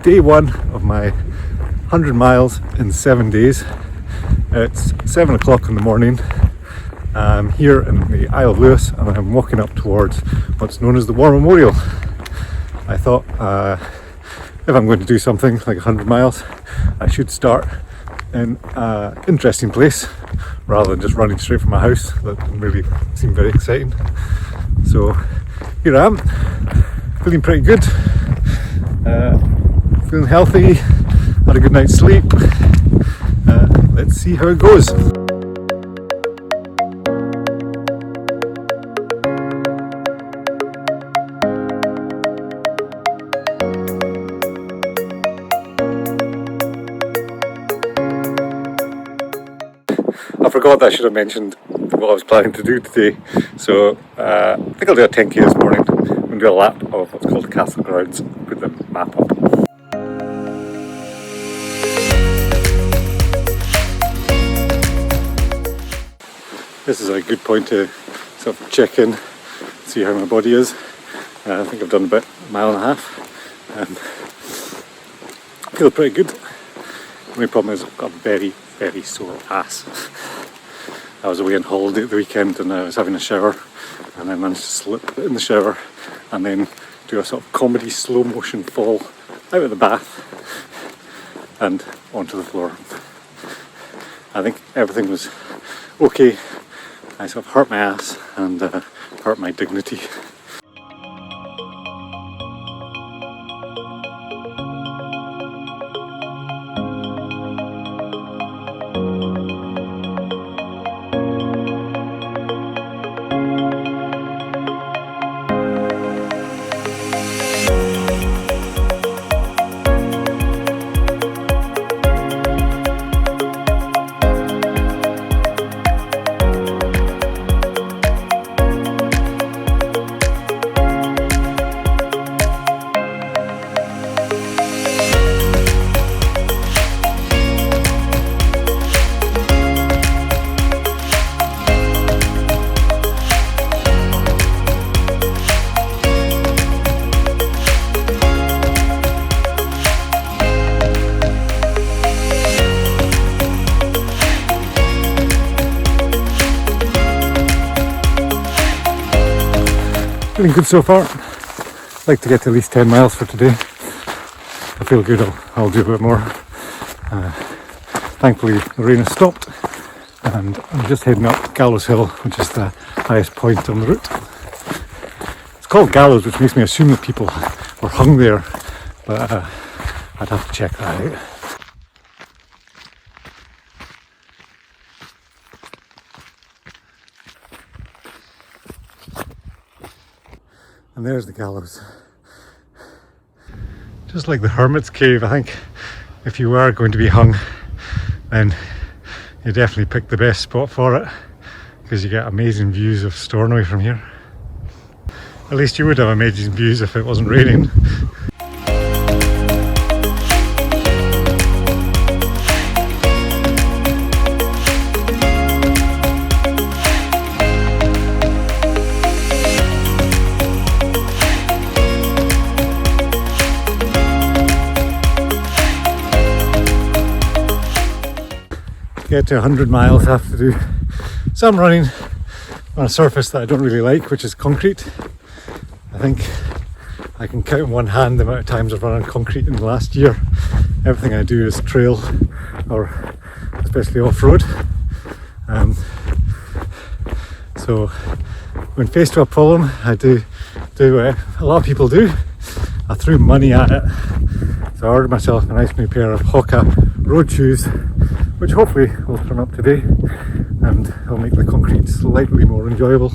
day one of my 100 miles in 7 days. It's 7 o'clock in the morning. I'm here in the Isle of Lewis and I'm walking up towards what's known as the War Memorial. I thought if I'm going to do something like 100 miles, I should start in an interesting place rather than just running straight from my house. That didn't really seem very exciting. So here I am, feeling pretty good, feeling healthy, had a good night's sleep. Let's see how it goes. I forgot that I should have mentioned what I was planning to do today. So I think I'll do a 10k this morning. I'm going to do a lap of what's called Castle Grounds. Put the map up. This is a good point to sort of check in, see how my body is. I think I've done about a mile and a half. I feel pretty good. The only problem is I've got a very sore ass. I was away on holiday at the weekend and I was having a shower and I managed to slip in the shower and then do a sort of comedy slow motion fall out of the bath and onto the floor. I think everything was okay. I sort of hurt my ass and hurt my dignity. Feeling good so far. I'd like to get to at least 10 miles for today. I feel good, I'll do a bit more. Thankfully the rain has stopped and I'm just heading up Gallows Hill, which is the highest point on the route. It's called Gallows, which makes me assume that people were hung there, but I'd have to check that out. And there's the gallows. Just like the Hermit's Cave, I think if you were going to be hung, then you definitely picked the best spot for it, because you get amazing views of Stornoway from here. At least you would have amazing views if it wasn't raining. Get to 100 miles, I have to do some running on a surface that I don't really like, which is concrete. I think I can count in one hand the amount of times I've run on concrete in the last year. Everything I do is trail or especially off-road. So when faced with a problem, I do what a lot of people do. I threw money at it. So I ordered myself a nice new pair of Hoka road shoes, which hopefully will turn up today and will make the concrete slightly more enjoyable.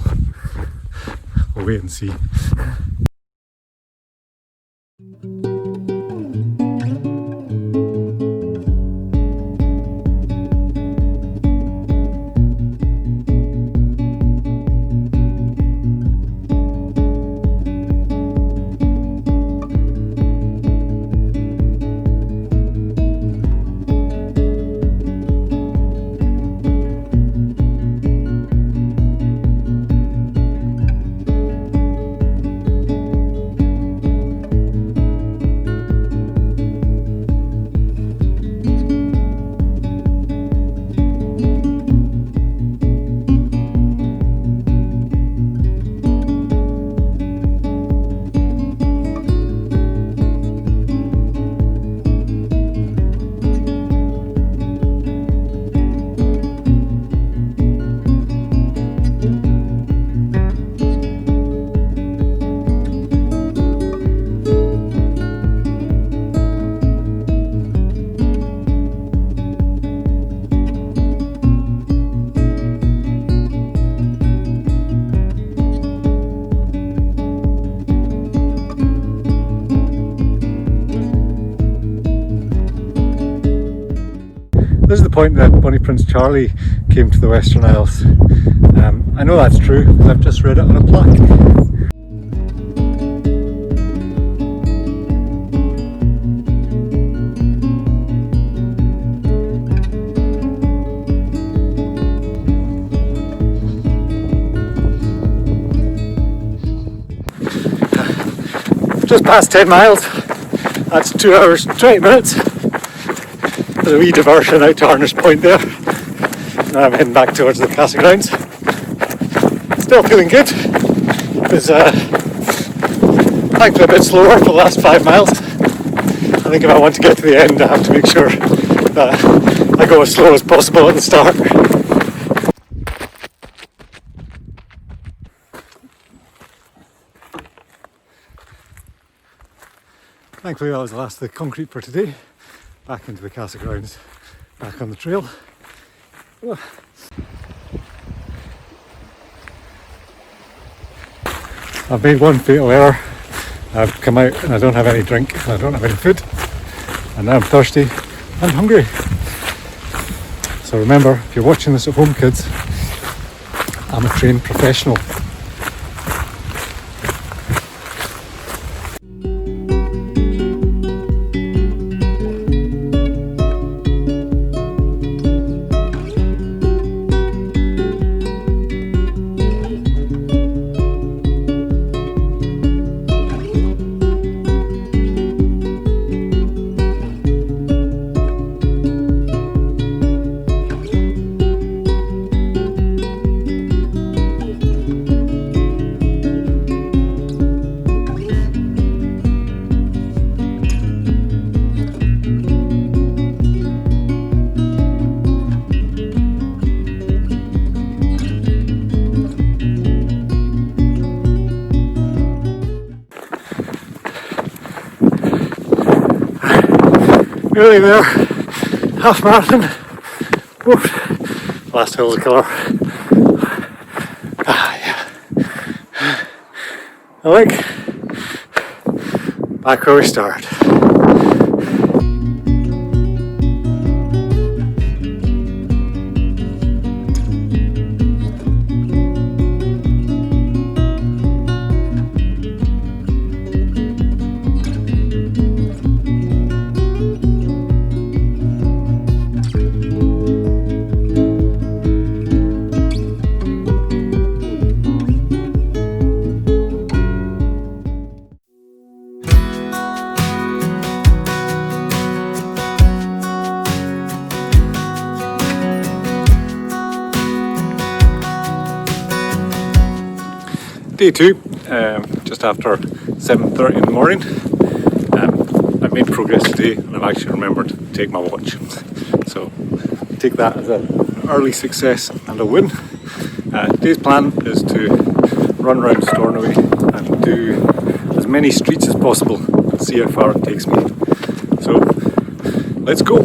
We'll wait and see. This is the point that Bonnie Prince Charlie came to the Western Isles. I know that's true because I've just read it on a plaque. Just past 10 miles. That's 2 hours and 20 minutes. There's a wee diversion out to Arners Point there. Now I'm heading back towards the Casa Grounds. Still feeling good. It was thankfully a bit slower for the last 5 miles. I think if I want to get to the end I have to make sure that I go as slow as possible at the start. Thankfully that was the last of the concrete for today. Back into the Casa Grounds, back on the trail. I've made one fatal error. I've come out and I don't have any drink and I don't have any food. And now I'm thirsty and hungry. So remember, if you're watching this at home, kids, I'm a trained professional. Nearly there, half marathon. Oof. Last hill's a killer. Yeah. I think back where we started. Day 2, just after 7:30 in the morning. I've made progress today and I've actually remembered to take my watch. So take that as an early success and a win. Today's plan is to run around Stornoway and do as many streets as possible and see how far it takes me. So let's go!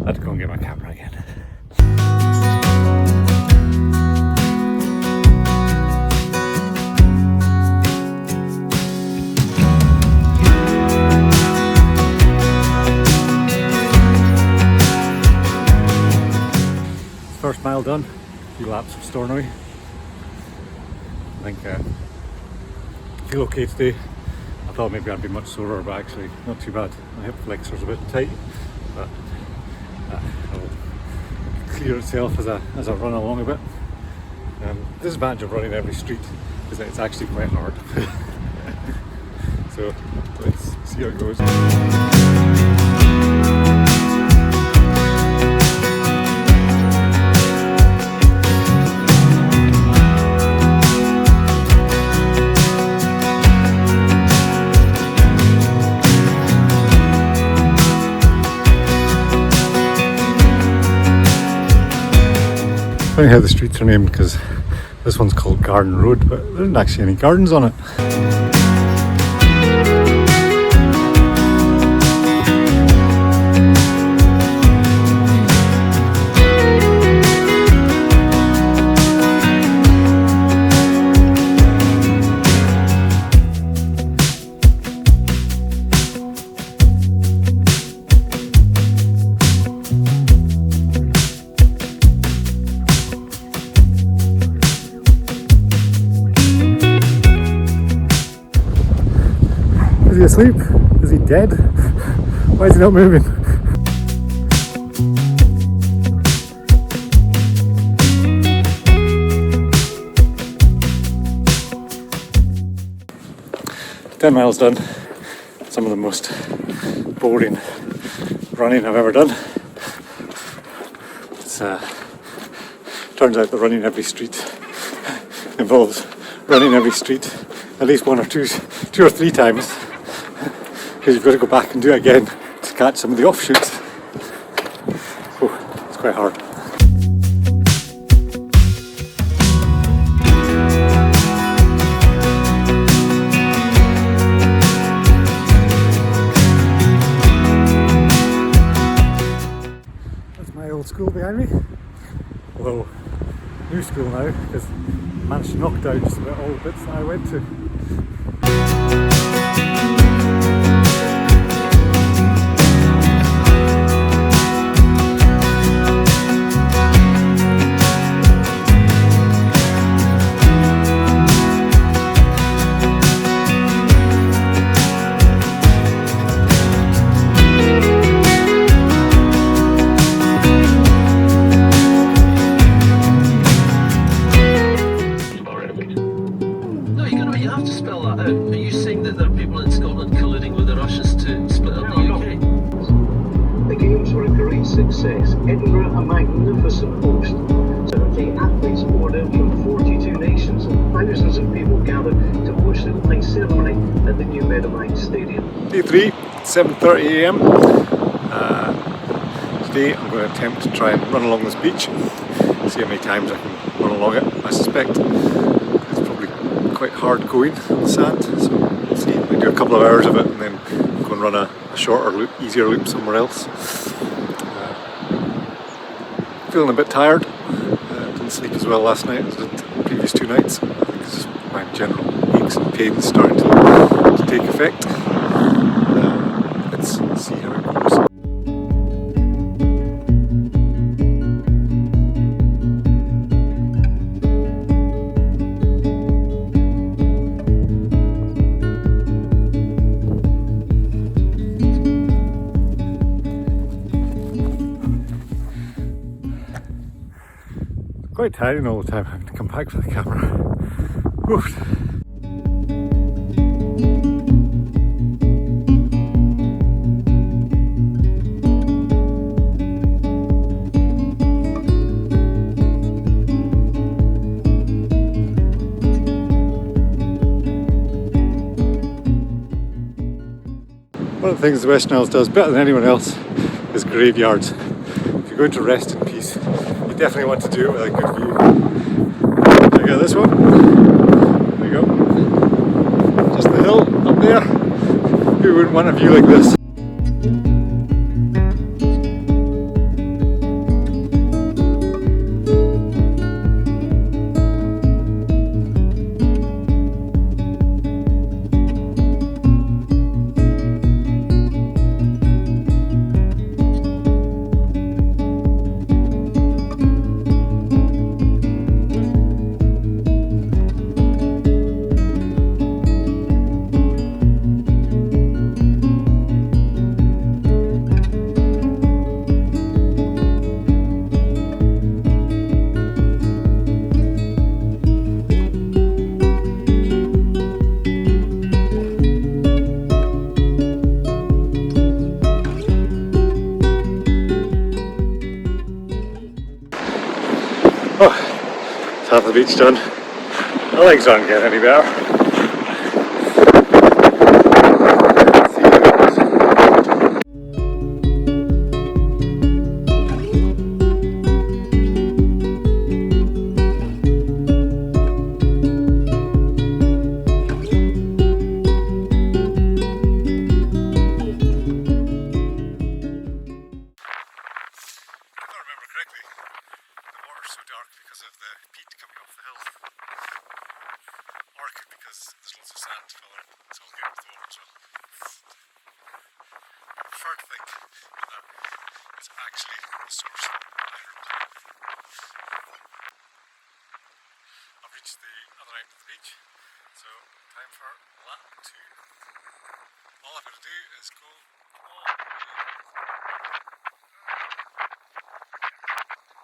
I had to go and get my camera again. First mile done, a few laps of Stornoway. I think I feel okay today. I thought maybe I'd be much sorer, but actually not too bad. My hip flexor's a bit tight, but it'll clear itself as I run along a bit. The disadvantage of running every street is that it's actually quite hard. So let's see how it goes. Funny how the streets are named because this one's called Garden Road, but there isn't actually any gardens on it. Is he asleep? Is he dead? Why is he not moving? "10 miles done. Some of the most boring running I've ever done. It's turns out that running every street involves running every street at least one or two or three times, because you've got to go back and do it again to catch some of the offshoots. Oh, it's quite hard. That's my old school behind me. Although, new school now, because I managed to knock down just about all the bits that I went to. You have to spell that out. Are you saying that there are people in Scotland colluding with the Russians to split up the UK? The Games were a great success. Edinburgh, a magnificent host. 70 athletes poured in from 42 nations, and thousands of people gathered to watch the opening ceremony at the new Meadowbank Stadium. Day 3, 7:30 AM. Today I'm going to attempt to try and run along this beach, see how many times I can run along it. I suspect it's probably quite hard going on the sand, so we'll see. I do a couple of hours of it and then go and run a shorter loop, easier loop somewhere else. Feeling a bit tired. Didn't sleep as well last night as I did the previous 2 nights. I think it's just my general aches and pains starting to take effect. Let's see how it goes. Quite tiring all the time having to come back for the camera. Oof. One of the things the Western Isles does better than anyone else is graveyards. If you're going to rest in peace, you definitely want to do it with a good view. Check out this one. There you go. Just the hill up there. Who wouldn't want a view like this? Oh, half the beach done. My legs aren't getting any better. dark because of the peat coming off the hill. Or it could be because there's loads of sand filler it, so I'll get with the water as well. I prefer to think that it's actually the source of my road. I've reached the other end of the beach, so time for lap 2. All I've got to do is go all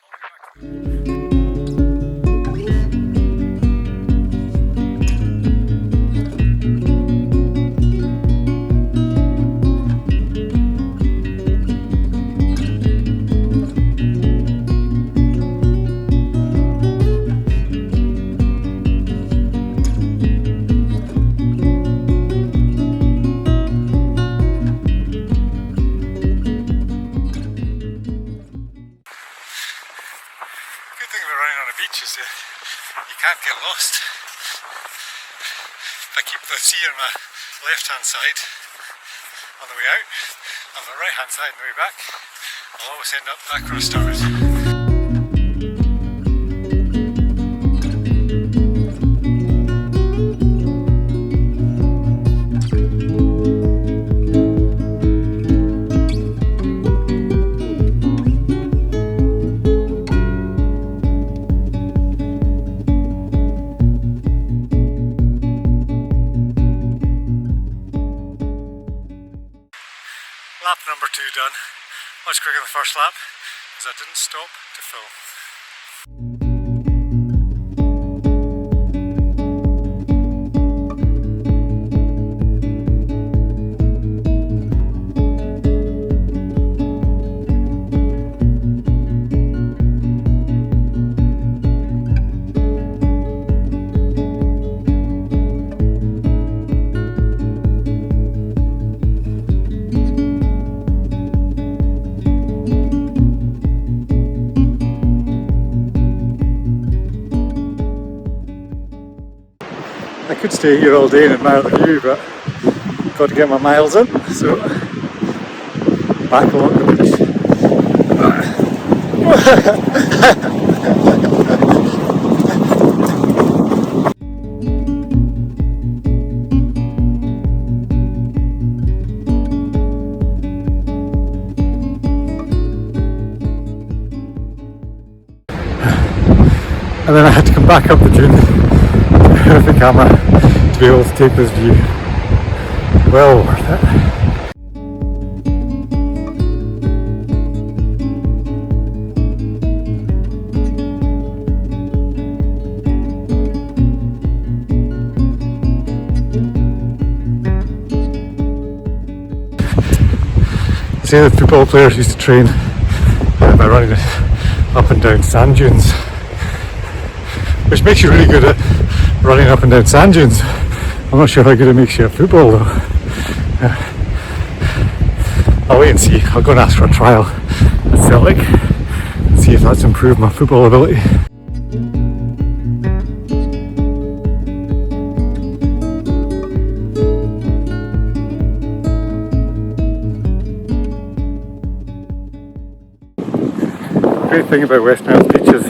the way back to the you can't get lost. If I keep the sea on my left hand side on the way out, on the right hand side on the way back, I'll always end up back where I started. Lap number 2 done. Much quicker than the first lap, because I didn't stop to film. I could stay here all day and admire the view, but I've got to get my miles in, so back along the beach. And then I had to come back up the dune with the camera to be able to take this view. Well worth it. Say that football players used to train by running up and down sand dunes, which makes you really good at running up and down sand dunes. I'm not sure how good it makes you at football though. I'll wait and see. I'll go and ask for a trial at Celtic and see if that's improved my football ability. The great thing about Westmeath beaches,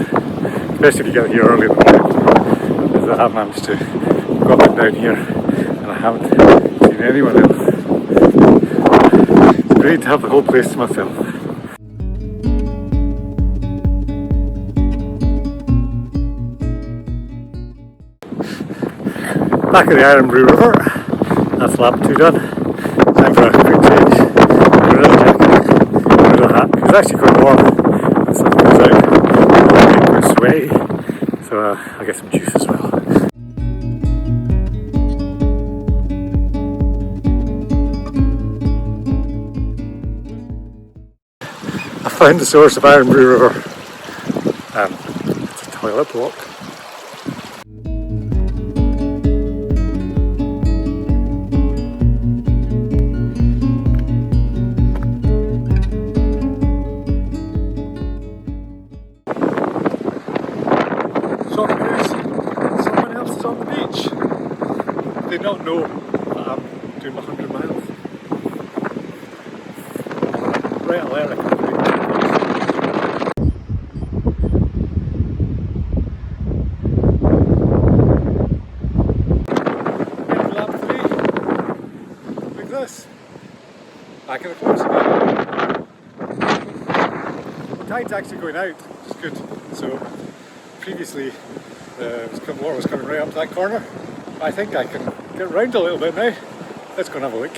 especially if you get here early in the morning, is that I've managed to go up and down here and I haven't seen anyone else. It's great to have the whole place to myself. Back at the Ironbrew River, that's lap 2 done. Time for a quick change. Get rid of the jacket, get rid of the hat. It's actually quite warm. The sun goes out, I'm getting quite sweaty, so I'll get some juice as well. I found the source of Ironbrew River. It's a toilet block. Someone else is on the beach. They don't know that I'm doing my 100 miles. Right alert, I can't believe it. back in the close again. The tide's actually going out, which is good. So previously water was coming right up to that corner. I think I can get round a little bit now. Let's go and have a look.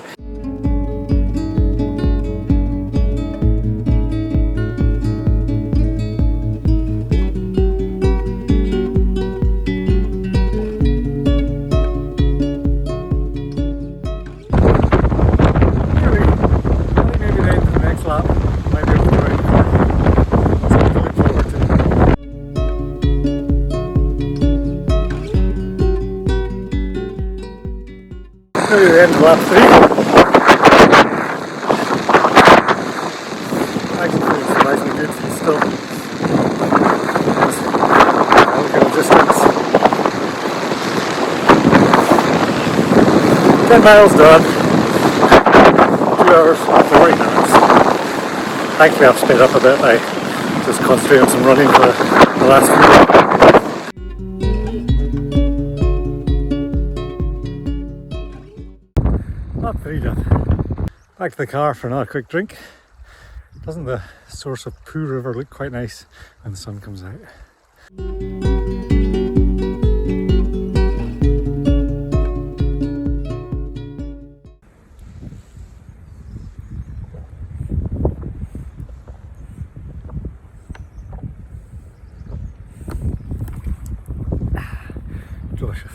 Maybe then the next lap might be able to go around the corner. Something to look forward to. Maybe the end of lap 3. Actually feeling surprisingly good still. Look at the distance. 10 miles done. 2 hours 40 minutes. Thankfully I've sped up a bit. I just concentrated on some running for the last few laps. Lap 3 done. Back to the car for another quick drink. Doesn't the source of Pooh River look quite nice when the sun comes out? Delicious.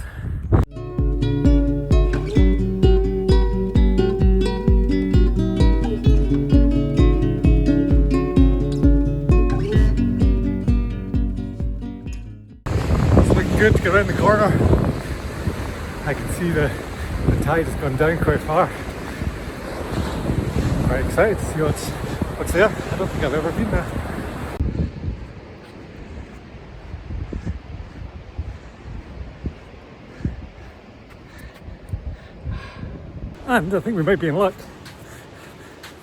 Good to get around the corner. I can see the tide has gone down quite far. Quite excited to see what's there. I don't think I've ever been there. And I think we might be in luck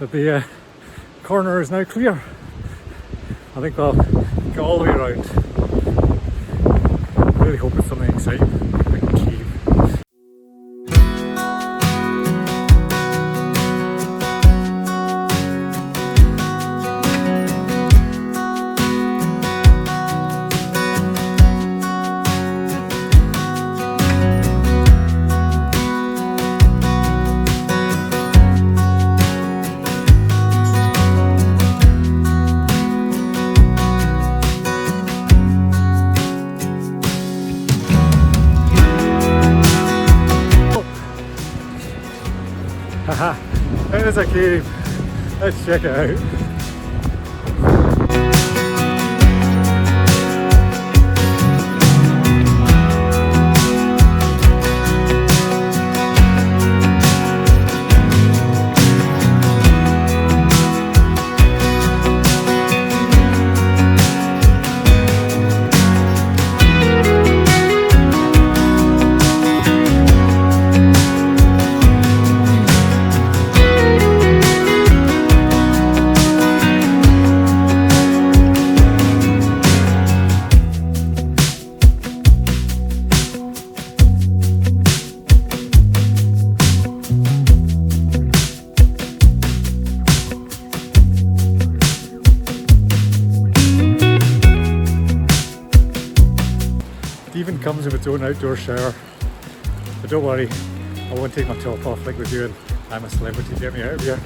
that the corner is now clear. I think we'll go all the way around. I really hope it's something exciting, like a cave. Haha, there's a cave. Let's check it out. It even comes with its own outdoor shower. But don't worry, I won't take my top off like we're doing. I'm a celebrity, get me out of here.